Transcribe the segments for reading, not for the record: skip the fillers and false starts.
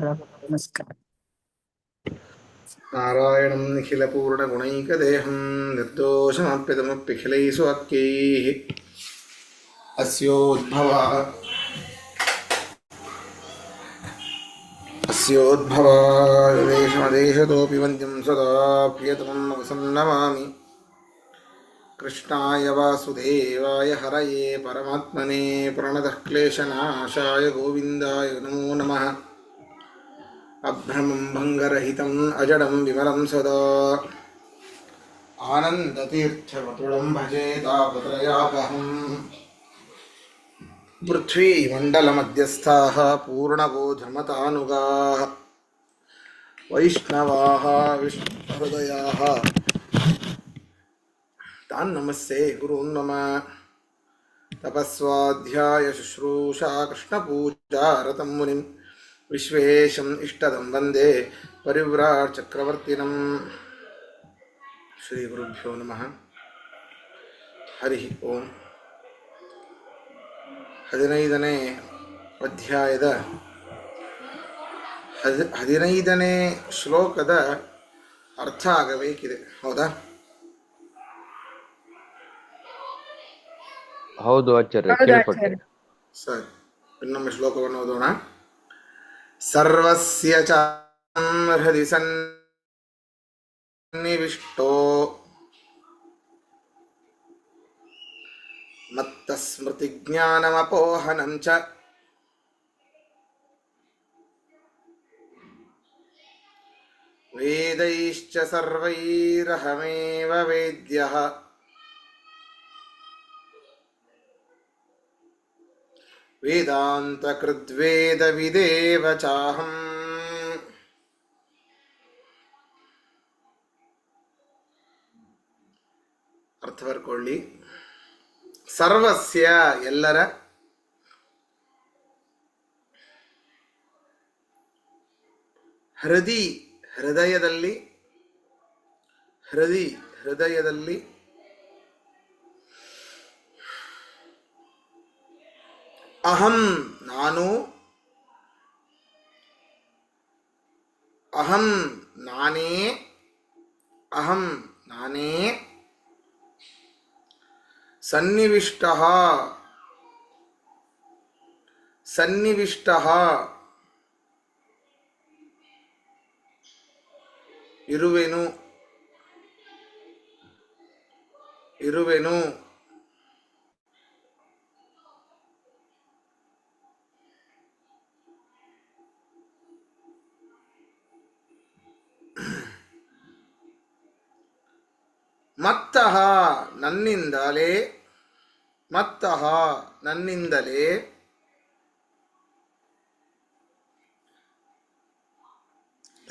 ನಮಸ್ಕಾರ. ನಾರಾಯಣಂ ನಿಖಿಲಪೂರ್ಣಗುಣೈಕದೇಹಂ ನಿರ್ದೋಷಮಪ್ಯತಮಪ್ಯಖಿಲೈಃ ಸ್ವವಾಕ್ಯೈಃ ಅಸ್ಯೋದ್ಭವಾಯ ದೇಶಮದೇಶತೋऽಪಿ ವಂದ್ಯಂ ಸದಾ ಪ್ರಿಯತಮಂ ವಸನ್ನಮಾಮಿ. ಕೃಷ್ಣಾಯ ವಾಸುದೇವಾಯ ಹರಯೇ ಪರಮಾತ್ಮನೇ ಪ್ರಣತಃ ಕ್ಲೇಶನಾಶಾಯ ಗೋವಿಂದಾಯ ನಮೋ ನಮಃ. ಅಭ್ರಮಂ ಭಂಗರಹಿತಂ ಅಜಡಂ ವಿಮಲಂ ಸದಾ ಆನಂದತೀರ್ಥಮತುಳಂ ಭಜೆ ತಾಪತ್ರಯಾಪಹಂ. ಪೃಥ್ವೀಮಂಡಲಮಧ್ಯಸ್ಥಾಃ ಪೂರ್ಣಬೋಧಮತಾನುಗಾಃ ವೈಷ್ಣವಾಃ ವಿಷ್ಣುಹೃದಯಾಃ ತಾನ್ ನಮಸ್ತೆ ಗುರುನ್ ನಮ. ತಪಸ್ವಾಧ್ಯಾಯ ಶುಶ್ರೂಷಾ ಕೃಷ್ಣಪೂಜಾ ರತಂ ಮುನಿಂ ವಿಶ್ವೇಶಂ ಇಷ್ಟದಂ ವಂದೇ ಪರಿವ್ರಾಟ್ ಚಕ್ರವರ್ತಿನಂ. ಶ್ರೀ ಗುರುಭ್ಯೋ ನಮಃ. ಹರಿ ಓಂ. 15ನೇ ಅಧ್ಯಾಯದ 15ನೇ ಶ್ಲೋಕದ ಅರ್ಥ ಆಗಬೇಕಿದೆ, ಹೌದಾ? ಹೌದು ಆಚಾರ್ಯ, ಕೇಳ್ಪಟ್ಟೆ. ಸರಿ, ಇನ್ನೊಮ್ಮೆ ಶ್ಲೋಕವನ್ನು ಓದೋಣ. ಸರ್ವಸ್ಯ ಚ ಹೃದಿ ಸನ್ನಿವಿಷ್ಟೋ ಮತ್ತ ಸ್ಮೃತಿ ಜ್ಞಾನಮಪೋಹನಂ ಚ ವೇದೈಶ್ಚ ಸರ್ವೈರಹಮೇವ ವೇದ್ಯಃ ವೇದಾಂತ ಕೃದ್ವೇದ ವಿದೇವ ಚಾಹಂ. ಅರ್ಥ ಬರ್ಕೊಳ್ಳಿ. ಸರ್ವಸ್ಯ ಎಲ್ಲರ, ಹೃದಿ ಹೃದಯದಲ್ಲಿ, ಹೃದಯದಲ್ಲಿ, ಅಹಂ ನಾನು, ಅಹಂ ನಾನೇ, ಅಹಂ ನಾನೇ, ಸನ್ನಿವಿಷ್ಟಃ ಸನ್ನಿವಿಷ್ಟಃ ಇರುವೆನು, ಇರುವೆನು, ಮತ್ತಃ ನನ್ನಿಂದಲೇ, ಮತ್ತಃ ನನ್ನಿಂದಲೇ,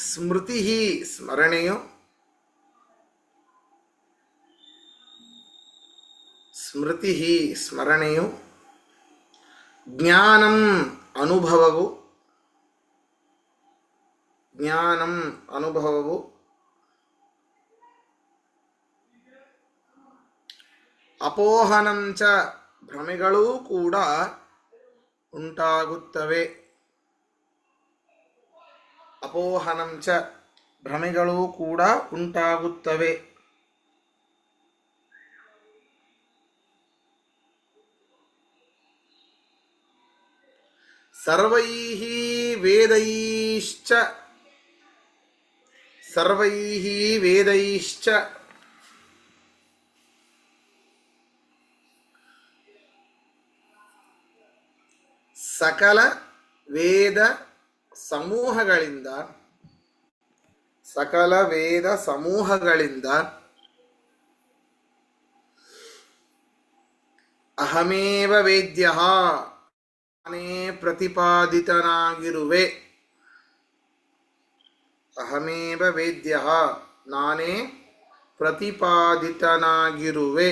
ಸ್ಮೃತಿ ಸ್ಮರಣೆಯು, ಸ್ಮೃತಿ ಸ್ಮರಣೆಯು, ಜ್ಞಾನಂ ಅನುಭವವು, ಜ್ಞಾನಂ ಅನುಭವವು, ಅಪೋಹನಂಚ ಭ್ರಮೆಗಳೂ ಕೂಡ ಉಂಟಾಗುತ್ತವೆ. ಅಪೋಹನಂಚ ಭ್ರಮೆಗಳೂ ಕೂಡ ಉಂಟಾಗುತ್ತವೆ. ಸರ್ವೈಃ ವೇದೈಶ್ಚ, ಸರ್ವೈಃ ವೇದೈಶ್ಚ ಸಕಲ ವೇದ ಸಮೂಹಗಳಿಂದ, ಸಕಲ ವೇದ ಸಮೂಹಗಳಿಂದ ಅಹಮೇವ ವೇದ್ಯಃ ನಾನೇ ಪ್ರತಿಪಾದಿತನಾಗಿರುವೆ. ಅಹಮೇವ ವೇದ್ಯಃ ನಾನೇ ಪ್ರತಿಪಾದಿತನಾಗಿರುವೆ.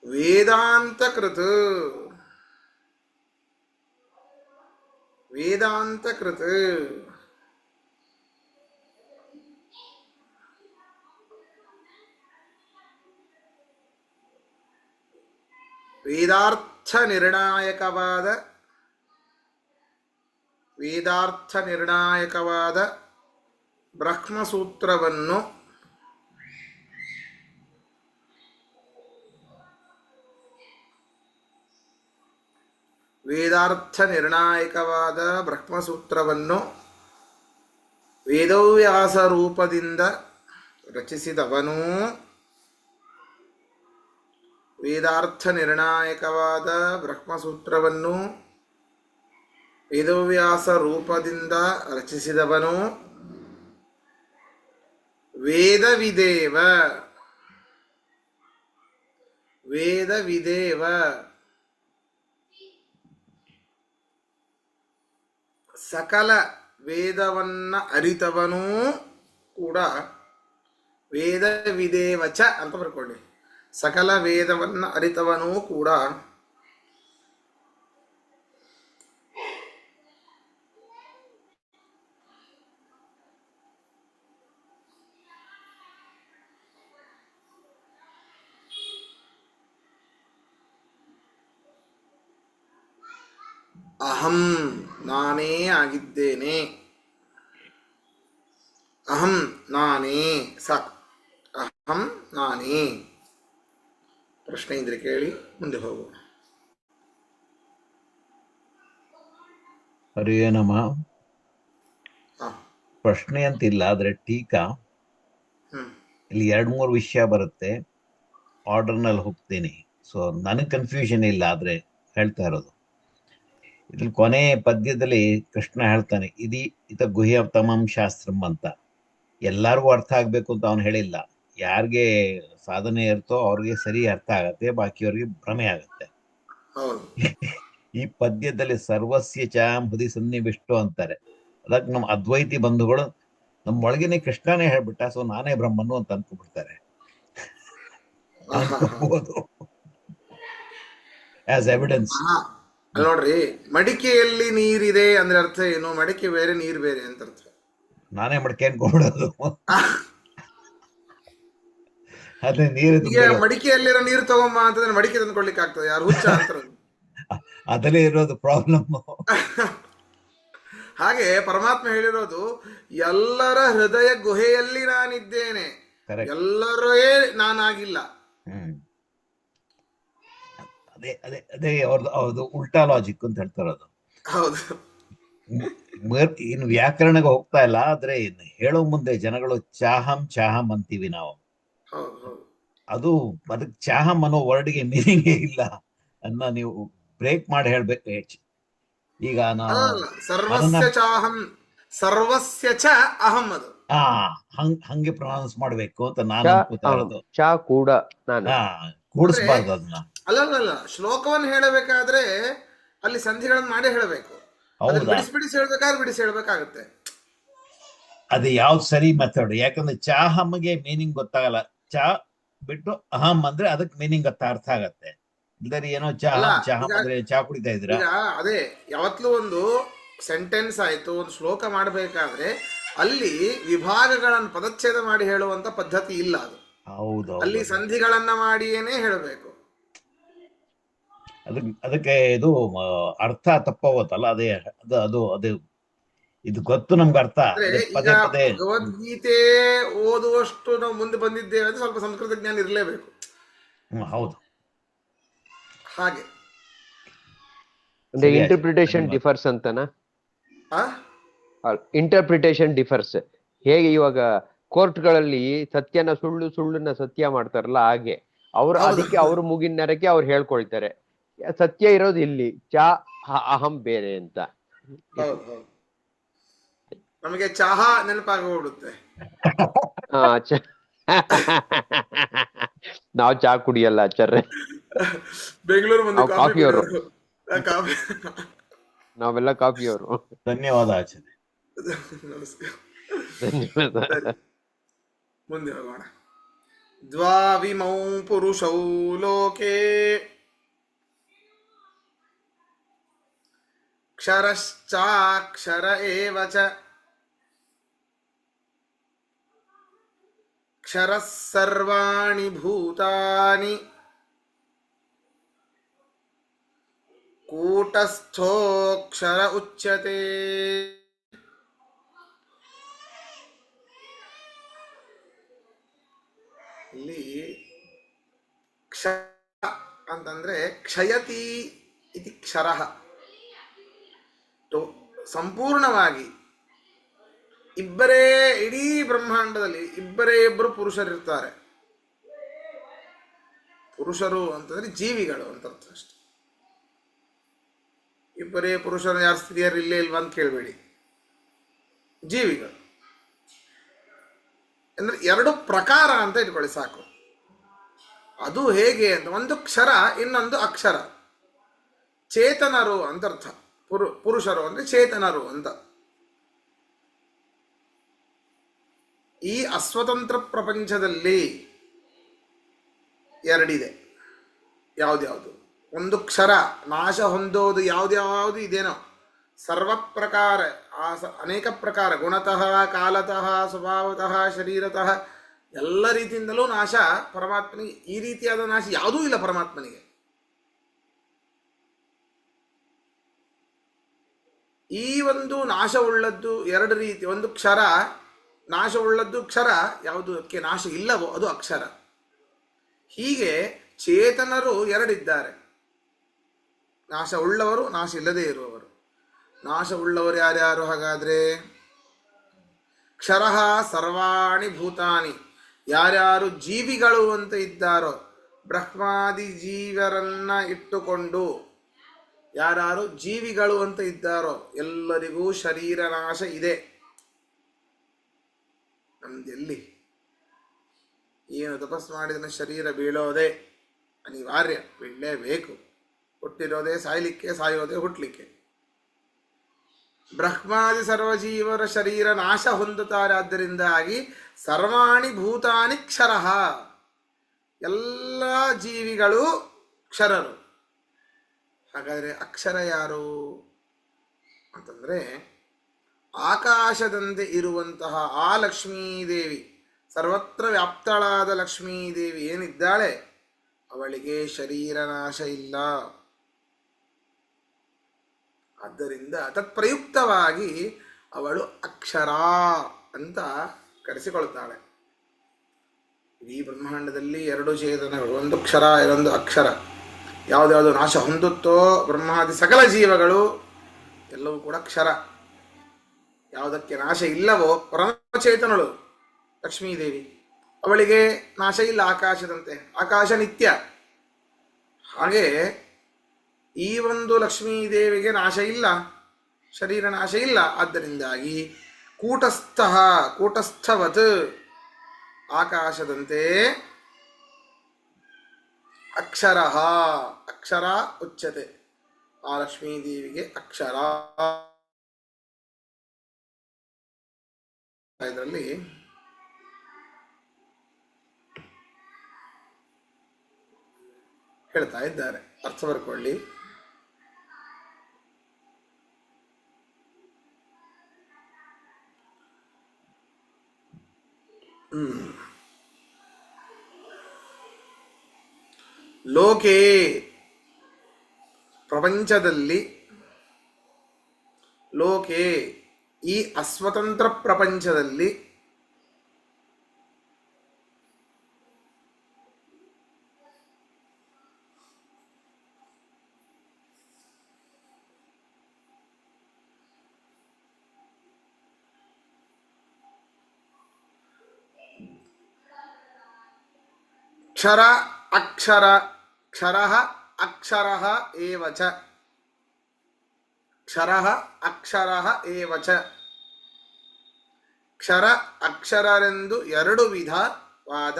ವೇದಾಂತಕೃತ್, ವೇದಾಂತಕೃತ್ ವೇದಾರ್ಥ ನಿರ್ಣಾಯಕವಾದ ಬ್ರಹ್ಮಸೂತ್ರವನ್ನು ವೇದವ್ಯಾಸ ರೂಪದಿಂದ ರಚಿಸಿದವನು ವೇದಾರ್ಥ ನಿರ್ಣಾಯಕವಾದ ಬ್ರಹ್ಮಸೂತ್ರವನ್ನು ವೇದವ್ಯಾಸ ರೂಪದಿಂದ ರಚಿಸಿದವನು ವೇದವಿದೇವ ಸಕಲ ವೇದವನ್ನ ಅರಿತವನೂ ಕೂಡ ವೇದವಿದೇವಚ ಅಂತ ಬರ್ಕೊಳ್ಳಿ. ಸಕಲ ವೇದವನ್ನ ಅರಿತವನೂ ಕೂಡ ಅಹಂ ನಾನೇ ಆಗಿದ್ದೇನೆ. ಅಹಂ ನಾನೇ, ಸಾಕು. ಅಹಂ ನಾನೇ. ಪ್ರಶ್ನೆ ಇದ್ರೆ ಕೇಳಿ, ಮುಂದೆ ಹೋಗೋಣ. ಹರಿಯೇ ನಮಃ. ಪ್ರಶ್ನೆ ಅಂತಿಲ್ಲ, ಆದ್ರೆ ಟೀಕಾ ಇಲ್ಲಿ 2-3 ವಿಷಯ ಬರುತ್ತೆ. ಆರ್ಡರ್ನಲ್ಲಿ ಹೋಗ್ತೀನಿ. ಸೊ ನನಗೆ ಕನ್ಫ್ಯೂಷನ್ ಇಲ್ಲ, ಆದ್ರೆ ಹೇಳ್ತಾ ಇರೋದು ಇದ್ರಲ್ಲಿ ಕೊನೆ ಪದ್ಯದಲ್ಲಿ ಕೃಷ್ಣ ಹೇಳ್ತಾನೆ, ಇತ ಗುಹ್ಯತಮಂ ಶಾಸ್ತ್ರಂ ಅಂತ. ಎಲ್ಲರಿಗೂ ಅರ್ಥ ಆಗ್ಬೇಕು ಅಂತ ಅವನು ಹೇಳಿಲ್ಲ. ಯಾರಿಗೆ ಸಾಧನೆ ಇರ್ತೋ ಅವ್ರಿಗೆ ಸರಿ ಅರ್ಥ ಆಗತ್ತೆ, ಬಾಕಿಯವ್ರಿಗೆ ಭ್ರಮೆ ಆಗತ್ತೆ. ಈ ಪದ್ಯದಲ್ಲಿ ಸರ್ವಸ್ಯ ಚ ಹೃದಯ ಸನ್ನಿವಿಷ್ಟು ಅಂತಾರೆ. ಅದಕ್ಕೆ ನಮ್ಮ ಅದ್ವೈತಿ ಬಂಧುಗಳು ನಮ್ಮ ಒಳಗಿನ ಕೃಷ್ಣನೇ ಹೇಳ್ಬಿಟ್ಟ, ಸೊ ನಾನೇ ಬ್ರಹ್ಮನು ಅಂತ ಅನ್ಕೊಂಡ್ಬಿಡ್ತಾರೆ. ಅನ್ಕೋಬಹುದು ಆಸ್ ಎವಿಡೆನ್ಸ್. ನೋಡ್ರಿ, ಮಡಿಕೆಯಲ್ಲಿ ನೀರಿದೆ ಅಂದ್ರೆ ಅರ್ಥ ಏನು? ಮಡಿಕೆ ಬೇರೆ, ನೀರು ಬೇರೆ ಅಂತ ಅರ್ಥ. ನಾನೇ ಮಡಿಕೆ ಅನ್ಕೊಂಡ್ಬಿಡೋದು. ಅದೇ ನೀರು ಮಡಿಕೆಯಲ್ಲಿರೋ ನೀರು ತಗೊಂಬ ಅಂತಂದ್ರೆ ಮಡಿಕೆ ತಂದ್ಕೊಳ್ಲಿಕ್ಕೆ ಆಗ್ತದೆ? ಯಾರು ಹುಚ್ಚ ಅಂತಾರ. ಅದಲ್ಲೇ ಇರೋದು ಪ್ರಾಬ್ಲಮ್. ಹಾಗೆ ಪರಮಾತ್ಮ ಹೇಳಿರೋದು, ಎಲ್ಲರ ಹೃದಯ ಗುಹೆಯಲ್ಲಿ ನಾನಿದ್ದೇನೆ, ಎಲ್ಲರೇ ನಾನಾಗಿಲ್ಲ. ಅದೇ ಅದೇ ಅದೇ ಅವ್ರದ್ದು ಉಲ್ಟಾ ಲಾಜಿಕ್ ಅಂತ ಹೇಳ್ತಾರದು. ಹೌದು. ಇನ್ನು ವ್ಯಾಕರಣಕ್ಕೆ ಹೋಗ್ತಾ ಇಲ್ಲ, ಆದ್ರೆ ಹೇಳೋ ಮುಂದೆ ಜನಗಳು ಚಾಹಂ ಅಂತೀವಿ ನಾವು. ಅದಕ್ಕೆ ಚಾಹಂ ಅನ್ನೋ ವರ್ಡ್ಗೆ ಮೀನಿಂಗೇ ಇಲ್ಲ ಅನ್ನ ನೀವು ಬ್ರೇಕ್ ಮಾಡಿ ಹೇಳ್ಬೇಕು. ಈಗ ಸರ್ವಸ್ಯ ಚ ಅಹಂ, ಅದು ಹಂಗೆ ಪ್ರೊನೌನ್ಸ್ ಮಾಡ್ಬೇಕು ಅಂತ ನಾನು ಅನ್ಕೋತಾ ಇರೋದು. ಚಾ ಕೂಡ ಕೂಡಿಸ್ಬಾರ್ದು ಅದನ್ನ. ಅಲ್ಲ, ಶ್ಲೋಕವನ್ನು ಹೇಳಬೇಕಾದ್ರೆ ಅಲ್ಲಿ ಸಂಧಿಗಳನ್ನು ಮಾಡೇ ಹೇಳಬೇಕು. ಬಿಡಿಸಿ ಹೇಳ್ಬೇಕಾದ್ರೆ ಬಿಡಿಸಿ ಹೇಳ್ಬೇಕಾಗತ್ತೆ. ಅದು ಯಾವ್ದು ಸರಿ ಮೆಥಡ್? ಯಾಕಂದ್ರೆ ಚಾಹಮ್ಗೆ ಮೀನಿಂಗ್ ಗೊತ್ತಾಗಲ್ಲ. ಚಾ ಬಿಟ್ಟು ಅಹಂ ಅಂದ್ರೆ ಅದಕ್ಕೆ ಮೀನಿಂಗ್ ಅರ್ಥ ಆಗತ್ತೆ. ಇಲ್ದರೆ ಏನೋ ಚಾಹಂ ಅಂದ್ರೆ ಚಾ ಕುಡಿತಾ ಇದ್ರ. ಅದೇ ಯಾವತ್ಲೂ ಒಂದು ಸೆಂಟೆನ್ಸ್ ಆಯ್ತು, ಒಂದು ಶ್ಲೋಕ ಮಾಡಬೇಕಾದ್ರೆ ಅಲ್ಲಿ ವಿಭಾಗಗಳನ್ನು ಪದಚ್ಛೇದ ಮಾಡಿ ಹೇಳುವಂತ ಪದ್ಧತಿ ಇಲ್ಲ. ಅದು ಹೌದು, ಅಲ್ಲಿ ಸಂಧಿಗಳನ್ನ ಮಾಡಿಯೇನೆ ಹೇಳಬೇಕು. ಅದಕ್ಕೆ ಇದು ಅರ್ಥ ತಪ್ಪೋಗುತ್ತಲ್ಲ. ಅದೇ ಅದು ಅದು ಇದು ಗೊತ್ತು ನಮ್ಗೆ ಅರ್ಥ. ಭಗವದ್ಗೀತೆ ಓದುವಷ್ಟು ನಾವು ಮುಂದೆ ಬಂದಿದ್ದೇವೆ ಅಂದ್ರೆ ಸ್ವಲ್ಪ ಸಂಸ್ಕೃತ ಜ್ಞಾನ ಇರಲೇಬೇಕು. ಹೌದು, ಹಾಗೆ ಇಂಟರ್ಪ್ರಿಟೇಷನ್ ಡಿಫರ್ಸ್ ಅಂತನಾ? ಇಂಟರ್ಪ್ರಿಟೇಷನ್ ಡಿಫರ್ಸ್ ಹೇಗೆ ಇವಾಗ ಕೋರ್ಟ್ಗಳಲ್ಲಿ ಸತ್ಯನ ಸುಳ್ಳನ್ನ ಸತ್ಯ ಮಾಡ್ತಾರಲ್ಲ, ಹಾಗೆ ಅದಕ್ಕೆ ಅವ್ರ ಮುಗಿನ ನೆರಕ್ಕೆ ಅವ್ರು ಹೇಳ್ಕೊಳ್ತಾರೆ. ಸತ್ಯ ಇರೋದು ಇಲ್ಲಿ, ಚಾ ಅಹಂ ಬೇರೆ ಅಂತ. ನಮಗೆ ಚಹಾ ನೆನಪಾಗೋಗ್ಬಿಡುತ್ತೆ. ನಾವು ಚಾ ಕುಡಿಯಲ್ಲ ಆಚಾರ್ಯ, ಬೆಂಗಳೂರು ಕಾಫಿಯವರು, ನಾವೆಲ್ಲ ಕಾಫಿಯವರು. ಧನ್ಯವಾದ ಆಚಾರ್ಯ. ಮುಂದೆ ಹೋಗೋಣ. ದ್ವಾವಿಮೌ ಪುರುಷೌ ಲೋಕೆ ಕ್ಷರಶ್ಚಾಕ್ಷರ ಏವ ಚ ಕ್ಷರಃ ಸರ್ವಾಣಿ ಭೂತಾನಿ ಕೂಟಸ್ಥೋಕ್ಷರ ಉಚ್ಯತೆ. ಇಲ್ಲಿ ಕ್ಷ ಅಂತಂದ್ರೆ ಕ್ಷಯತಿ ಇತಿ ಕ್ಷರಃ. ಸಂಪೂರ್ಣವಾಗಿ ಇಬ್ಬರೇ, ಇಡೀ ಬ್ರಹ್ಮಾಂಡದಲ್ಲಿ ಇಬ್ಬರು ಪುರುಷರಿರ್ತಾರೆ. ಪುರುಷರು ಅಂತಂದ್ರೆ ಜೀವಿಗಳು ಅಂತ ಅರ್ಥ ಅಷ್ಟೆ. ಇಬ್ಬರೇ ಪುರುಷರು, ಯಾರು ಸ್ತ್ರೀಯರು ಇಲ್ಲೇ ಇಲ್ವಾ ಅಂತ ಕೇಳಬೇಡಿ, ಜೀವಿಗಳು ಅಂದ್ರೆ ಎರಡು ಪ್ರಕಾರ ಅಂತ ಇಟ್ಕೊಳ್ಳಿ ಸಾಕು. ಅದು ಹೇಗೆ ಅಂತ, ಒಂದು ಕ್ಷರ, ಇನ್ನೊಂದು ಅಕ್ಷರ. ಚೇತನರು ಅಂತ ಅರ್ಥ. ಪುರುಷರು ಅಂದ್ರೆ ಚೇತನರು ಅಂತ. ಈ ಅಸ್ವತಂತ್ರ ಪ್ರಪಂಚದಲ್ಲಿ ಎರಡಿದೆ. ಯಾವ್ದ್ಯಾವುದು? ಒಂದು ಕ್ಷರ, ನಾಶ ಹೊಂದೋದು ಯಾವ್ದ್ಯಾವುದು ಇದೇನೋ ಸರ್ವ ಪ್ರಕಾರ, ಅನೇಕ ಪ್ರಕಾರ, ಗುಣತಃ, ಕಾಲತಃ, ಸ್ವಭಾವತಃ, ಶರೀರತಃ, ಎಲ್ಲ ರೀತಿಯಿಂದಲೂ ನಾಶ ಪರಮಾತ್ಮನಿಗೆ. ಈ ರೀತಿಯಾದ ನಾಶ ಯಾವುದೂ ಇಲ್ಲ ಪರಮಾತ್ಮನಿಗೆ. ಈ ಒಂದು ನಾಶವುಳ್ಳದ್ದು ಎರಡು ರೀತಿ. ಒಂದು ಕ್ಷರ, ನಾಶವುಳ್ಳದ್ದು ಕ್ಷರ, ಯಾವುದಕ್ಕೆ ನಾಶ ಇಲ್ಲವೋ ಅದು ಅಕ್ಷರ. ಹೀಗೆ ಚೇತನರು ಎರಡಿದ್ದಾರೆ, ನಾಶ ಉಳ್ಳವರು, ನಾಶ ಇಲ್ಲದೇ ಇರುವವರು. ನಾಶ ಉಳ್ಳವರು ಯಾರ್ಯಾರು ಹಾಗಾದ್ರೆ? ಕ್ಷರಃ ಸರ್ವಾಣಿ ಭೂತಾನಿ, ಯಾರ್ಯಾರು ಜೀವಿಗಳು ಅಂತ ಇದ್ದಾರೋ, ಬ್ರಹ್ಮಾದಿ ಜೀವರನ್ನ ಇಟ್ಟುಕೊಂಡು ಯಾರ್ಯಾರು ಜೀವಿಗಳು ಅಂತ ಇದ್ದಾರೋ ಎಲ್ಲರಿಗೂ ಶರೀರ ನಾಶ ಇದೆ. ನಮ್ದೆಲ್ಲಿ ಏನು ತಪಸ್ ಮಾಡಿದ ಶರೀರ ಬೀಳೋದೆ ಅನಿವಾರ್ಯ, ಬೀಳಲೇಬೇಕು. ಹುಟ್ಟಿರೋದೇ ಸಾಯ್ಲಿಕ್ಕೆ, ಸಾಯೋದೇ ಹುಟ್ಟಲಿಕ್ಕೆ. ಬ್ರಹ್ಮಾದಿ ಸರ್ವಜೀವರ ಶರೀರ ನಾಶ ಹೊಂದುತ್ತಾರೆ. ಆದ್ದರಿಂದಾಗಿ ಸರ್ವಾಣಿ ಭೂತಾನಿ ಕ್ಷರಃ, ಎಲ್ಲ ಜೀವಿಗಳು ಕ್ಷರರು. ಹಾಗಾದರೆ ಅಕ್ಷರ ಯಾರು ಅಂತಂದರೆ, ಆಕಾಶದಂತೆ ಇರುವಂತಹ ಆ ಲಕ್ಷ್ಮೀದೇವಿ, ಸರ್ವತ್ರ ವ್ಯಾಪ್ತಳಾದ ಲಕ್ಷ್ಮೀದೇವಿ ಏನಿದ್ದಾಳೆ, ಅವಳಿಗೆ ಶರೀರ ನಾಶ ಇಲ್ಲ. ಆದ್ದರಿಂದ ತತ್ಪ್ರಯುಕ್ತವಾಗಿ ಅವಳು ಅಕ್ಷರ ಅಂತ ಕರೆಸಿಕೊಳ್ತಾಳೆ. ಇಡೀ ಬ್ರಹ್ಮಾಂಡದಲ್ಲಿ ಎರಡು ಚೇತನಗಳು, ಒಂದು ಕ್ಷರ, ಇನ್ನೊಂದು ಅಕ್ಷರ. ಯಾವುದ್ಯಾವುದು ನಾಶ ಹೊಂದುತ್ತೋ ಬ್ರಹ್ಮಾದಿ ಸಕಲ ಜೀವಗಳು ಎಲ್ಲವೂ ಕೂಡ ಕ್ಷರ. ಯಾವುದಕ್ಕೆ ನಾಶ ಇಲ್ಲವೋ ಪರಮಚೇತನಳು ಲಕ್ಷ್ಮೀದೇವಿ, ಅವಳಿಗೆ ನಾಶ ಇಲ್ಲ. ಆಕಾಶದಂತೆ, ಆಕಾಶ ನಿತ್ಯ. ಹಾಗೆ ಈ ಒಂದು ಲಕ್ಷ್ಮೀದೇವಿಗೆ ನಾಶ ಇಲ್ಲ, ಶರೀರ ನಾಶ ಇಲ್ಲ. ಆದ್ದರಿಂದಾಗಿ ಕೂಟಸ್ಥವತ್, ಆಕಾಶದಂತೆ ಅಕ್ಷರ, ಅಕ್ಷರ ಉಚ್ಯತೆ. ಆ ಲಕ್ಷ್ಮೀದೇವಿಗೆ ಅಕ್ಷರ. ಇದರಲ್ಲಿ ಹೇಳ್ತಾ ಇದ್ದಾರೆ, ಅರ್ಥ ಬರ್ಕೊಳ್ಳಿ. ಲೋಕೆ, ಪ್ರಪಂಚದಲ್ಲಿ, ಲೋಕೆ ಈ ಅಸ್ವತಂತ್ರ ಪ್ರಪಂಚದಲ್ಲಿ ಕ್ಷರ ಅಕ್ಷರ, ಕ್ಷರಃ ಅಕ್ಷರಃ ಏವ ಚ, ಕ್ಷರಃ ಅಕ್ಷರಃ ಏವ ಚ. ಕ್ಷರ ಅಕ್ಷರರೆಂದು ಎರಡು ವಿಧವಾದ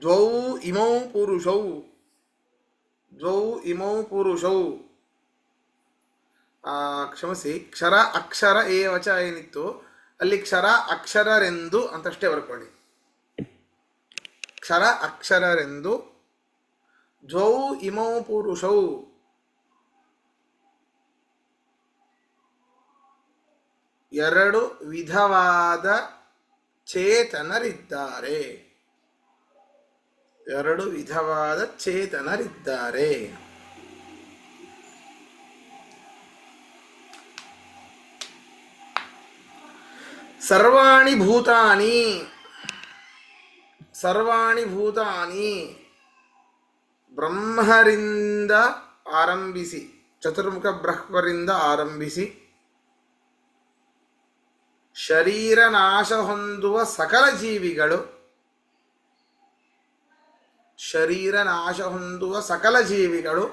ದ್ವೌ ಇಮೌ ಪುರುಷೌ, ದ್ವೌ ಇಮೌ ಪುರುಷೌ. ಕ್ಷಮಿಸಿ, ಕ್ಷರ ಅಕ್ಷರ ಏವಚ ಏನಿತ್ತು ಅಲ್ಲಿ ಕ್ಷರ ಅಕ್ಷರರೆಂದು ಅಂತಷ್ಟೇ ಬರ್ಕೊಳ್ಳಿ. ಕ್ಷರ ಅಕ್ಷರರೆಂದು ದ್ವೌ ಇಮೌ ಪುರುಷೌ. ಎರಡು ವಿಧವಾದ ಚೇತನರಿದ್ದಾರೆ. ಎರಡು ವಿಧವಾದ ಚೇತನರಿದ್ದಾರೆ. ಸರ್ವಾಣಿ ಭೂತಾನಿ, ಸರ್ವಾಣಿ ಭೂತಾನಿ ಬ್ರಹ್ಮರಿಂದ ಆರಂಭಿಸಿ, ಚತುರ್ಮುಖ ಬ್ರಹ್ಮರಿಂದ ಆರಂಭಿಸಿ ಶರೀರ ನಾಶ ಹೊಂದುವ ಸಕಲ ಜೀವಿಗಳು, ಶರೀರ ನಾಶ ಹೊಂದುವ ಸಕಲ ಜೀವಿಗಳು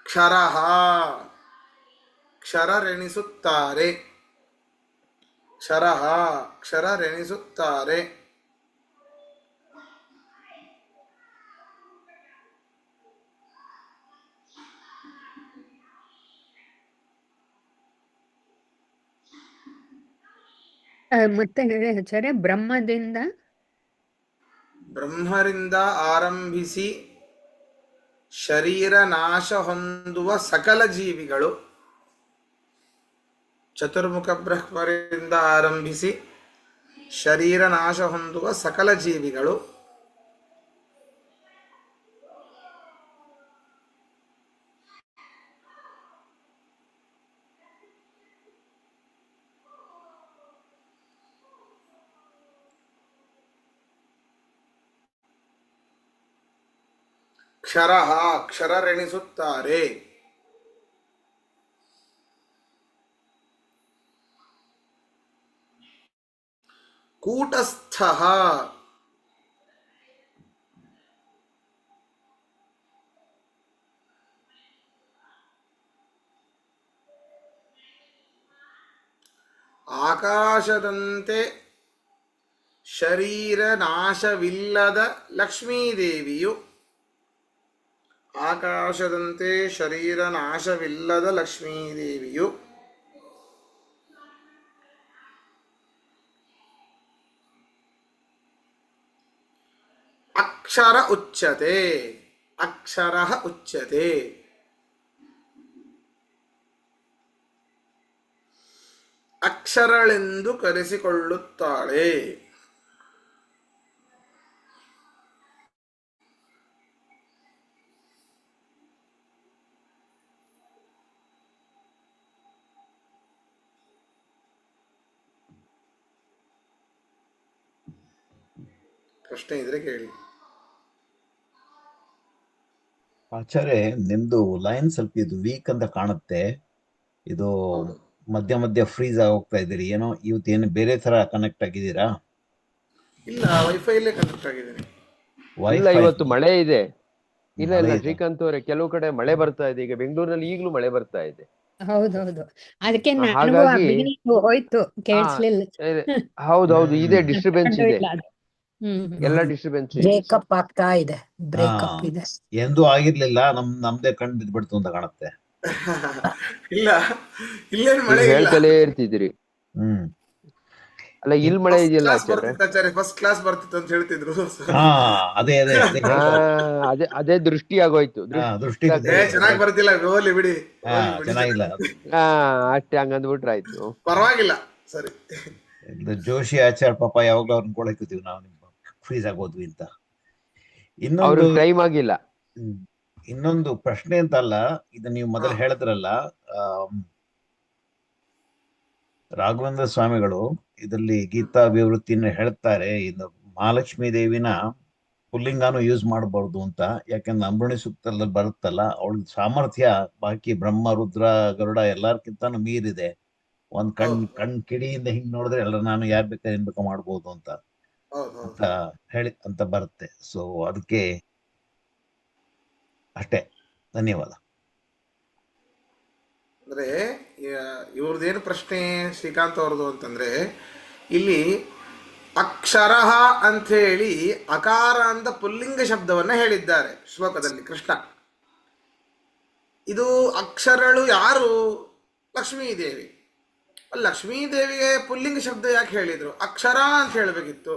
ಕ್ಷರಃ ಕ್ಷರರೆಣಿಸುತ್ತಾರೆ, ಕ್ಷರಃ ಕ್ಷರರೆಣಿಸುತ್ತಾರೆ. ಮತ್ತೆ ಹೇಳಿ ಆಚಾರ್ಯ. ಬ್ರಹ್ಮದಿಂದ ಬ್ರಹ್ಮರಿಂದ ಆರಂಭಿಸಿ ಶರೀರ ನಾಶ ಹೊಂದುವ ಸಕಲ ಜೀವಿಗಳು, ಚತುರ್ಮುಖ ಬ್ರಹ್ಮರಿಂದ ಆರಂಭಿಸಿ ಶರೀರ ನಾಶ ಹೊಂದುವ ಸಕಲ ಜೀವಿಗಳು ಕ್ಷರಃ ಕ್ಷರರೆಣಿಸುತ್ತಾರೆ. ಕೂಟಸ್ಥಃ ಆಕಾಶದಂತೆ ಶರೀರ ನಾಶವಿಲ್ಲದ ಲಕ್ಷ್ಮೀದೇವಿಯು, ಆಕಾಶದಂತೆ ಶರೀರ ನಾಶವಿಲ್ಲದ ಲಕ್ಷ್ಮೀದೇವಿಯು ಅಕ್ಷರ ಉಚ್ಯತೆ, ಅಕ್ಷರ ಉಚ್ಯತೆ. ಅಕ್ಷರಳೆಂದು ಕರೆಸಿಕೊಳ್ಳುತ್ತಾಳೆ. ಪ್ರಶ್ನೆ ಇದ್ರೆ ಕೇಳಿ. ಆಚಾರ್ಯ, ನಿಮ್ದು ಲೈನ್ ಸ್ವಲ್ಪ ಇದು ವೀಕ್ ಅಂತ ಕಾಣುತ್ತೆ. ಇದು ಮಧ್ಯ ಮಧ್ಯ ಫ್ರೀಸ್ ಆಗಿ ಹೋಗ್ತಾ ಇದ್ದೀರಿ. ಏನೋ ಇವತ್ತೇನು ಬೇರೆ ತರ ಕನೆಕ್ಟ್ ಆಗಿದ್ದೀರಾ? ಇಲ್ಲ, ವೈಫೈ ಇಲ್ಲೇ ಕನೆಕ್ಟ್ ಆಗಿದ್ದೀನಿ. ಇಲ್ಲ, ಇವತ್ತು ಮಳೆ ಇದೆ. ಇಲ್ಲ ಮಳೆ ಇಲ್ಲ ಇದೆ. ಶ್ರೀಕಾಂತ್ ಅವರೇ, ಕೆಲವು ಕಡೆ ಮಳೆ ಬರ್ತಾ ಇದೆ. ಈಗ ಬೆಂಗಳೂರಿನಲ್ಲಿ ಈಗಲೂ ಮಳೆ ಬರ್ತಾ ಇದೆ. ಹೌದೌದು, ಅದಕ್ಕೆ ನನಗೂ ಹಾಗಾಗಿ beginning ಹೋಯ್ತು, ಕೇಳಿಸ್ಲಿಲ್ಲ. ಹೌದೌದು, ಇದೆ ಡಿಸ್ಟರ್ಬೆನ್ಸ್ ಇದೆ, ಇಲ್ಲ ಅದು. ಎಲ್ಲ ಡಿಸ್ಟರ್ಬೆನ್ಸ್ ಇದೆ. ಬ್ರೇಕಪ್ ಆಗ್ತಾ ಇದೆ, ಬ್ರೇಕಪ್ ಇದೆ. ಎಂದೂ ಆಗಿರ್ಲಿಲ್ಲ, ನಮ್ದೇ ಕಣ್ ಬಿದ್ಬಿಡ್ತು ಅಂತ ಕಾಣುತ್ತೆ. ಇಲ್ಲ, ಇಲ್ಲೇನು ಮಳೆ ನೀವು ಇಲ್ಲ. ಹೇಳ್ತಲೇ ಇರ್ತಿದ್ದೀರಿ. ಹ್ಮ್. ಅಲ್ಲ, ಇಲ್ಲಿ ಮಳೆ ಇದೆಯಲ್ಲ ಆಚಾರ್ಯ. ಫಸ್ಟ್ ಕ್ಲಾಸ್ ಬರ್ತಿತ್ತು ಅಂತ ಹೇಳ್ತಿದ್ರು. ಹಾ, ಅದೇ ಅದೇ ಅದೇ ಅದೇ ಅದೇ ದೃಷ್ಟಿ ಆಗೋಯ್ತು. ದೃಷ್ಟಿ ಚೆನ್ನಾಗಿ ಬರ್ತಿಲ್ಲ, ಹೋಗ್ಲಿ ಬಿಡಿ. ಚೆನ್ನಾಗಿಲ್ಲ. ಅಷ್ಟೇ, ಹಂಗಂದ್ಬಿಟ್ರೆ ಆಯ್ತು, ಪರವಾಗಿಲ್ಲ, ಸರಿ. ಇದು ಜೋಶಿ ಆಚಾರ್ ಪಾಪ ಯಾವಾಗ್ಲೂ ಅವ್ರನ್ನ ಕೊಳಕುತ್ತೀವಿ ನಾವು, ಫ್ರೀಸ್ ಆಗೋದ್ವಿ ಅಂತ. ಇನ್ನೊಂದು ಅವ್ರಿಗೆ ಟೈಮ್ ಆಗಿಲ್ಲ. ಇನ್ನೊಂದು ಪ್ರಶ್ನೆ ಅಂತ ಅಲ್ಲ, ಇದು ನೀವು ಮೊದಲು ಹೇಳಿದ್ರಲ್ಲ, ರಾಘವೇಂದ್ರ ಸ್ವಾಮಿಗಳು ಇದರಲ್ಲಿ ಗೀತಾ ಅಭಿವೃತ್ತಿನ ಹೇಳ್ತಾರೆ, ಇದು ಮಹಾಲಕ್ಷ್ಮೀ ದೇವಿನ ಪುಲ್ಲಿಂಗಾನು ಯೂಸ್ ಮಾಡಬಾರ್ದು ಅಂತ. ಯಾಕಂದ್ರೆ ಅಂಬುಣಿ ಸೂಕ್ತದಲ್ಲಿ ಬರುತ್ತಲ್ಲ, ಅವಳಿಗೆ ಸಾಮರ್ಥ್ಯ ಬಾಕಿ ಬ್ರಹ್ಮ ರುದ್ರ ಗರುಡ ಎಲ್ಲಾರ್ಕಿಂತಾನು ಮೀರಿದೆ. ಒಂದ್ ಕಣ್ ಕಿಡಿಯಿಂದ ಹಿಂಗ್ ನೋಡಿದ್ರೆ ಎಲ್ಲ ನಾನು ಯಾರ್ ಬೇಕಾದ್ರೆ ಏನ್ ಬೇಕಾ ಮಾಡ್ಬೋದು ಅಂತ ಅಂತ ಹೇಳಿ ಅಂತ ಬರುತ್ತೆ. ಸೊ ಅದಕ್ಕೆ ಅಷ್ಟೇ. ಧನ್ಯವಾದ. ಅಂದ್ರೆ ಇವ್ರದ್ದೇನು ಪ್ರಶ್ನೆ ಶ್ರೀಕಾಂತ್ ಅವ್ರದ್ದು ಅಂತಂದ್ರೆ, ಇಲ್ಲಿ ಅಕ್ಷರ ಅಂತ ಹೇಳಿ ಅಕಾರ ಅಂತ ಪುಲ್ಲಿಂಗ ಶಬ್ದವನ್ನ ಹೇಳಿದ್ದಾರೆ ಶ್ಲೋಕದಲ್ಲಿ ಕೃಷ್ಣ. ಇದು ಅಕ್ಷರಗಳು ಯಾರು? ಲಕ್ಷ್ಮೀದೇವಿ. ಲಕ್ಷ್ಮೀದೇವಿಗೆ ಪುಲ್ಲಿಂಗ ಶಬ್ದ ಯಾಕೆ ಹೇಳಿದ್ರು? ಅಕ್ಷರ ಅಂತ ಹೇಳಬೇಕಿತ್ತು.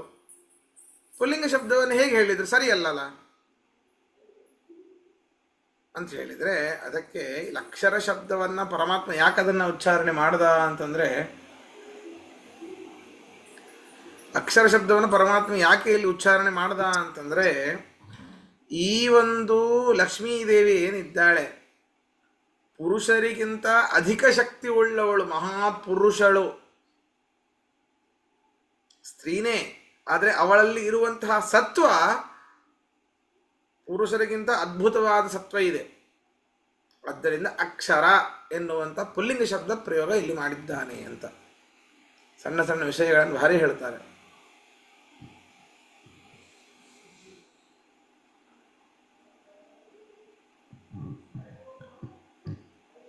ಪುಲ್ಲಿಂಗ ಶಬ್ದವನ್ನು ಹೇಗೆ ಹೇಳಿದ್ರು? ಸರಿ ಅಲ್ಲಲ್ಲ? ಅಂತ ಹೇಳಿದರೆ ಅದಕ್ಕೆ ಇಲ್ಲಿ ಅಕ್ಷರ ಶಬ್ದವನ್ನು ಪರಮಾತ್ಮ ಯಾಕೆ ಅದನ್ನು ಉಚ್ಚಾರಣೆ ಮಾಡ್ದ ಅಂತಂದರೆ, ಅಕ್ಷರ ಶಬ್ದವನ್ನು ಪರಮಾತ್ಮ ಯಾಕೆ ಇಲ್ಲಿ ಉಚ್ಚಾರಣೆ ಮಾಡ್ದ ಅಂತಂದರೆ, ಈ ಒಂದು ಲಕ್ಷ್ಮೀದೇವಿ ಏನಿದ್ದಾಳೆ ಪುರುಷರಿಗಿಂತ ಅಧಿಕ ಶಕ್ತಿ ಉಳ್ಳವಳು, ಮಹಾಪುರುಷಳು, ಸ್ತ್ರೀನೇ. ಆದರೆ ಅವಳಲ್ಲಿ ಇರುವಂತಹ ಸತ್ವ ಪುರುಷರಿಗಿಂತ ಅದ್ಭುತವಾದ ಸತ್ವ ಇದೆ. ಆದ್ದರಿಂದ ಅಕ್ಷರ ಎನ್ನುವಂಥ ಪುಲ್ಲಿಂಗ ಶಬ್ದ ಪ್ರಯೋಗ ಇಲ್ಲಿ ಮಾಡಿದ್ದಾನೆ ಅಂತ ಸಣ್ಣ ಸಣ್ಣ ವಿಷಯಗಳನ್ನು ಭಾರಿ ಹೇಳ್ತಾರೆ.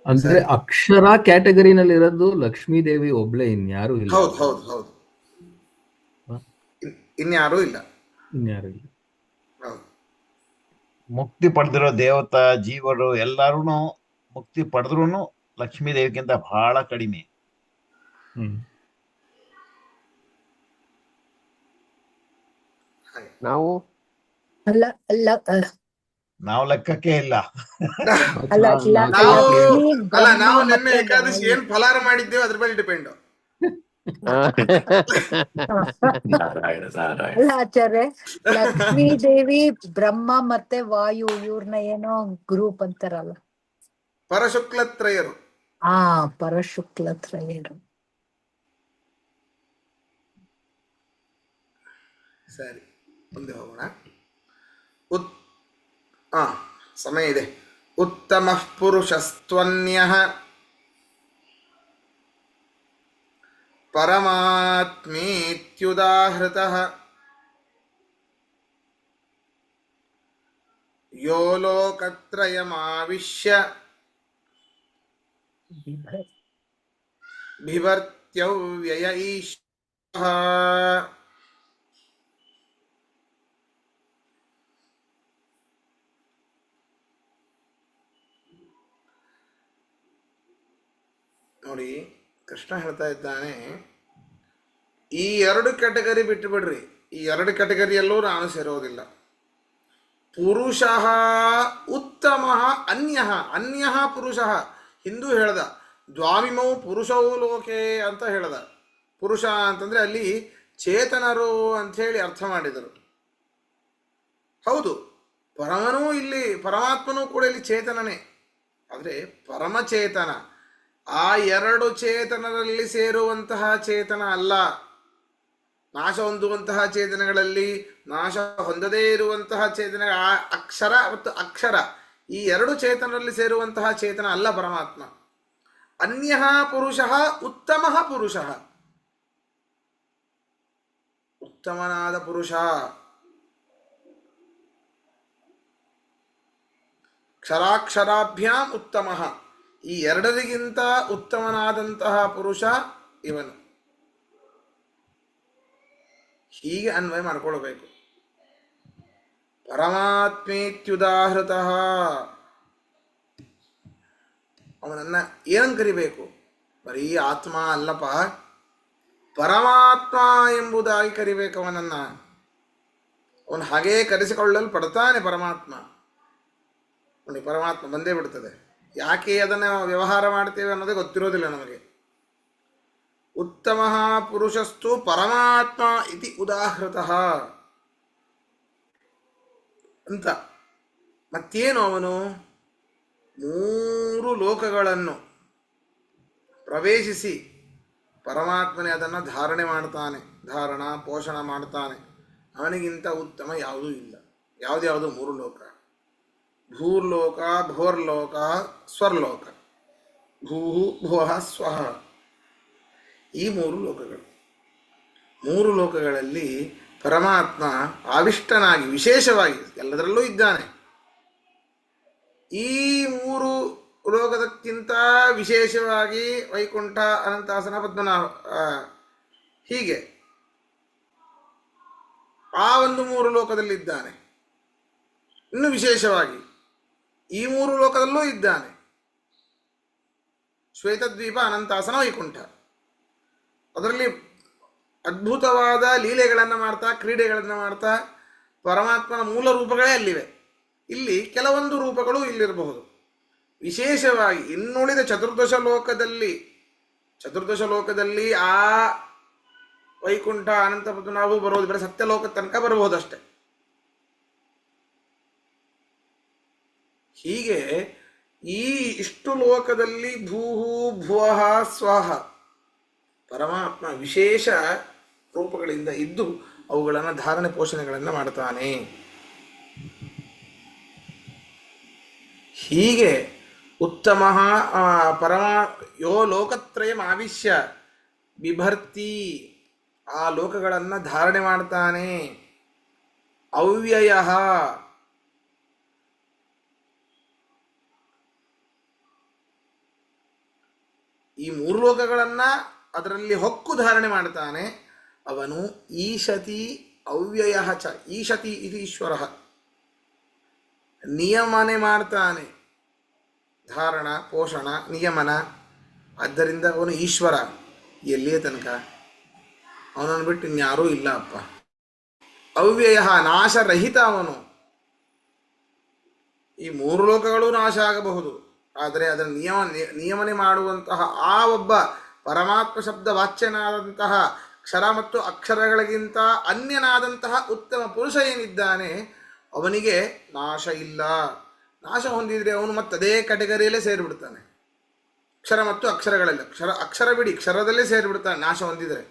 ಅಂದ್ರೆ ಅಕ್ಷರ ಕ್ಯಾಟಗರಿನಲ್ಲಿ ಇರೋದು ಲಕ್ಷ್ಮೀ ದೇವಿ ಒಬ್ಳೆ, ಇನ್ಯಾರು ಇಲ್ಲ. ಹೌದು ಹೌದು ಹೌದು, ಇನ್ಯಾರೂ ಇಲ್ಲ. ಇನ್ಯಾರು ಇಲ್ಲ. ಹೌದು. ಮುಕ್ತಿ ಪಡೆದಿರೋ ದೇವತಾ ಜೀವರು ಎಲ್ಲರೂ ಮುಕ್ತಿ ಪಡೆದ್ರೂ ಲಕ್ಷ್ಮೀ ದೇವಿಗಿಂತ ಬಹಳ ಕಡಿಮೆ. ನಾವು ಅಲ್ಲ ಅಲ್ಲ ನಾವು ಲೆಕ್ಕಕ್ಕೆ ಇಲ್ಲ. ಅಲ್ಲ ನಾವು ಲಕ್ಷ್ಮೀ ಅಲ್ಲ, ಬ್ರಹ್ಮ ನಾವು ನಿನ್ನೆ ಮತ್ತೆ ಏಕಾದಶಿ ವಾಯು. ಏನ್ ಫಲಾರ ಮಾಡಿದ್ದೇವೆ ಅದ್ರ ಮೇಲೆ ಡಿಪೆಂಡ್. ಅಲ್ಲ ಆಚಾರ್ಯ, ಲಕ್ಷ್ಮೀ ದೇವಿ ಬ್ರಹ್ಮ ಮತ್ತೆ ವಾಯು ಇವ್ರನ್ನ ಏನೋ ಗ್ರೂಪ್ ಅಂತಾರಲ್ಲ. ಪರಶುಕ್ಲತ್ರಯರು. ಪರಶುಕ್ಲ ತ್ರಯರು. ಸರಿ, ಮುಂದೆ ಹೋಗೋಣ. ಸಮಯ ಇದೆ. ಉತ್ತಮ ಪುರುಷಸ್ತ್ವನ್ಯಃ ಪರಮಾತ್ಮೇತ್ಯುದಾಹೃತಃ ಯೋ ಲೋಕತ್ರಯಮಾವಿಶ್ಯ ಬಿಭರ್ತ್ಯವ್ಯಯ ಈಶ್ವರಃ. ನೋಡಿ, ಕೃಷ್ಣ ಹೇಳ್ತಾ ಇದ್ದಾನೆ, ಈ ಎರಡು ಕ್ಯಾಟಗರಿ ಬಿಟ್ಟು ಬಿಡ್ರಿ, ಈ ಎರಡು ಕ್ಯಾಟಗರಿಯಲ್ಲೂ ನಾನು ಸೇರೋದಿಲ್ಲ. ಪುರುಷ ಉತ್ತಮ ಅನ್ಯ ಅನ್ಯ ಪುರುಷ. ಹಿಂದೂ ಹೇಳ್ದ ದ್ವಾಮಿಮೌ ಪುರುಷವು ಲೋಕೆ ಅಂತ ಹೇಳ್ದ. ಪುರುಷ ಅಂತಂದ್ರೆ ಅಲ್ಲಿ ಚೇತನರು ಅಂಥೇಳಿ ಅರ್ಥ ಮಾಡಿದರು. ಹೌದು, ಪರಮನೂ ಇಲ್ಲಿ ಪರಮಾತ್ಮನೂ ಕೂಡ ಇಲ್ಲಿ ಚೇತನನೇ, ಆದರೆ ಪರಮಚೇತನ. ಆ ಎರಡು ಚೇತನರಲ್ಲಿ ಸೇರುವಂತಹ ಚೇತನ ಅಲ್ಲ. ನಾಶ ಹೊಂದುವಂತಹ ಚೇತನಗಳಲ್ಲಿ ನಾಶ ಹೊಂದದೇ ಇರುವಂತಹ ಚೇತನ, ಅಕ್ಷರ ಮತ್ತು ಅಕ್ಷರ, ಈ ಎರಡು ಚೇತನರಲ್ಲಿ ಸೇರುವಂತಹ ಚೇತನ ಅಲ್ಲ ಪರಮಾತ್ಮ. ಅನ್ಯ ಪುರುಷ ಉತ್ತಮ ಪುರುಷ, ಉತ್ತಮನಾದ ಪುರುಷ. ಕ್ಷರಾಕ್ಷರಾಭ್ಯಾಂ ಉತ್ತಮ, ಈ ಎರಡರಿಗಿಂತ ಉತ್ತಮನಾದಂತಹ ಪುರುಷ ಇವನು. ಹೀಗೆ ಅನ್ವಯ ಮಾಡಿಕೊಳ್ಬೇಕು. ಪರಮಾತ್ಮೇತ್ಯುದಾಹೃತಃ, ಅವನನ್ನ ಏನಂತ ಕರಿಬೇಕು? ಬರೀ ಆತ್ಮ ಅಲ್ಲಪ್ಪ, ಪರಮಾತ್ಮ ಎಂಬುದಾಗಿ ಕರಿಬೇಕು ಅವನನ್ನ. ಅವನು ಹಾಗೇ ಕರೆಸಿಕೊಳ್ಳಲು ಪಡ್ತಾನೆ ಪರಮಾತ್ಮ. ನೋಡಿ, ಪರಮಾತ್ಮ ಬಂದೇ ಬಿಡ್ತದೆ. ಯಾಕೆ ಅದನ್ನು ವ್ಯವಹಾರ ಮಾಡ್ತೇವೆ ಅನ್ನೋದೇ ಗೊತ್ತಿರೋದಿಲ್ಲ ನಮಗೆ. ಉತ್ತಮ ಪುರುಷಸ್ತು ಪರಮಾತ್ಮ ಇತಿ ಉದಾಹೃತಃ ಅಂತ. ಮತ್ತೇನು ಅವನು? ಮೂರು ಲೋಕಗಳನ್ನು ಪ್ರವೇಶಿಸಿ ಪರಮಾತ್ಮನೇ ಅದನ್ನು ಧಾರಣೆ ಮಾಡ್ತಾನೆ, ಧಾರಣ ಪೋಷಣ ಮಾಡ್ತಾನೆ. ಅವನಿಗಿಂತ ಉತ್ತಮ ಯಾವುದೂ ಇಲ್ಲ. ಯಾವುದ್ಯಾವುದು? ಮೂರು ಲೋಕ: ಭೂರ್ಲೋಕ, ಭೋರ್ಲೋಕ, ಸ್ವರ್ಲೋಕ. ಭೂ ಭುವಃ ಸ್ವಃ, ಈ ಮೂರು ಲೋಕಗಳು. ಮೂರು ಲೋಕಗಳಲ್ಲಿ ಪರಮಾತ್ಮ ಆವಿಷ್ಟನಾಗಿ ವಿಶೇಷವಾಗಿ ಎಲ್ಲದರಲ್ಲೂ ಇದ್ದಾನೆ. ಈ ಮೂರು ಲೋಕದಕ್ಕಿಂತ ವಿಶೇಷವಾಗಿ ವೈಕುಂಠ, ಅನಂತಾಸನ, ಪದ್ಮನಾಭ, ಹೀಗೆ ಆ ಒಂದು ಮೂರು ಲೋಕದಲ್ಲಿದ್ದಾನೆ. ಇನ್ನು ವಿಶೇಷವಾಗಿ ಈ ಮೂರು ಲೋಕದಲ್ಲೂ ಇದ್ದಾನೆ. ಶ್ವೇತದ್ವೀಪ, ಅನಂತಾಸನ, ವೈಕುಂಠ. ಅದರಲ್ಲಿ ಅದ್ಭುತವಾದ ಲೀಲೆಗಳನ್ನು ಮಾಡ್ತಾ, ಕ್ರೀಡೆಗಳನ್ನು ಮಾಡ್ತಾ ಪರಮಾತ್ಮನ ಮೂಲ ರೂಪಗಳೇ ಅಲ್ಲಿವೆ. ಇಲ್ಲಿ ಕೆಲವೊಂದು ರೂಪಗಳು ಇಲ್ಲಿರಬಹುದು. ವಿಶೇಷವಾಗಿ ಇನ್ನುಳಿದ ಚತುರ್ದಶ ಲೋಕದಲ್ಲಿ ಆ ವೈಕುಂಠ ಅನಂತ ಪದ್ಮನಾಭವು ಬರೋದು ಬೇರೆ, ಸತ್ಯಲೋಕ ತನಕ ಬರಬಹುದಷ್ಟೆ. ಹೀಗೆ ಈ ಇಷ್ಟು ಲೋಕದಲ್ಲಿ ಭೂಹು ಭುವಃ ಸ್ವಹ ಪರಮಾತ್ಮ ವಿಶೇಷ ರೂಪಗಳಿಂದ ಇದ್ದು ಅವುಗಳನ್ನು ಧಾರಣೆ ಪೋಷಣೆಗಳನ್ನು ಮಾಡ್ತಾನೆ. ಹೀಗೆ ಉತ್ತಮ ಯೋ ಲೋಕತ್ರಯಂ ಆವಿಶ್ಯ ಬಿಭರ್ತಿ, ಆ ಲೋಕಗಳನ್ನು ಧಾರಣೆ ಮಾಡ್ತಾನೆ. ಅವ್ಯಯ, ಈ ಮೂರು ಲೋಕಗಳನ್ನು ಅದರಲ್ಲಿ ಹೊಕ್ಕು ಧಾರಣೆ ಮಾಡ್ತಾನೆ ಅವನು. ಈಶತಿ ಅವ್ಯಯ ಚ, ಈಶತಿ ಇದು ಈಶ್ವರ, ನಿಯಮನೆ ಮಾಡ್ತಾನೆ, ಧಾರಣ ಪೋಷಣ ನಿಯಮನ. ಆದ್ದರಿಂದ ಅವನು ಈಶ್ವರ. ಎಲ್ಲಿಯ ತನಕ ಅವನನ್ನು ಬಿಟ್ಟು ಇನ್ಯಾರೂ ಇಲ್ಲ ಅಪ್ಪ. ಅವ್ಯಯ, ನಾಶರಹಿತ ಅವನು. ಈ ಮೂರು ಲೋಕಗಳು ನಾಶ ಆಗಬಹುದು, ಆದರೆ ಅದನ್ನು ನಿಯಮನೆ ಮಾಡುವಂತಹ ಆ ಒಬ್ಬ ಪರಮಾತ್ಮ ಶಬ್ದ ವಾಚ್ಯನಾದಂತಹ ಕ್ಷರ ಮತ್ತು ಅಕ್ಷರಗಳಿಗಿಂತ ಅನ್ಯನಾದಂತಹ ಉತ್ತಮ ಪುರುಷ ಏನಿದ್ದಾನೆ ಅವನಿಗೆ ನಾಶ ಇಲ್ಲ. ನಾಶ ಹೊಂದಿದರೆ ಅವನು ಮತ್ತೆ ಅದೇ ಕ್ಯಾಟಗರಿಯಲ್ಲೇ ಸೇರಿಬಿಡ್ತಾನೆ. ಕ್ಷರ ಮತ್ತು ಅಕ್ಷರಗಳೆಲ್ಲ, ಅಕ್ಷರ ಬಿಡಿ, ಕ್ಷರದಲ್ಲೇ ಸೇರಿಬಿಡ್ತಾನೆ ನಾಶ ಹೊಂದಿದರೆ.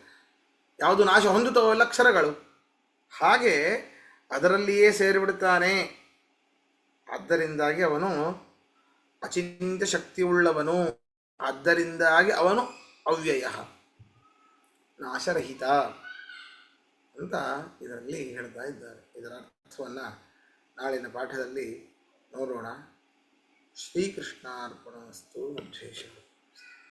ಯಾವುದು ನಾಶ ಹೊಂದುತ್ತವಲ್ಲ ಅಕ್ಷರಗಳು, ಹಾಗೆ ಅದರಲ್ಲಿಯೇ ಸೇರಿಬಿಡ್ತಾನೆ. ಆದ್ದರಿಂದಾಗಿ ಅವನು ಅಚಿಂತ್ಯ ಶಕ್ತಿಯುಳ್ಳವನು. ಆದ್ದರಿಂದಾಗಿ ಅವನು ಅವ್ಯಯ, ನಾಶರಹಿತ ಅಂತ ಇದರಲ್ಲಿ ಹೇಳ್ತಾ ಇದ್ದಾರೆ. ಇದರ ಅರ್ಥವನ್ನು ನಾಳಿನ ಪಾಠದಲ್ಲಿ ನೋಡೋಣ. ಶ್ರೀಕೃಷ್ಣಾರ್ಪಣಮಸ್ತು. ಮಧ್ವೇಶ.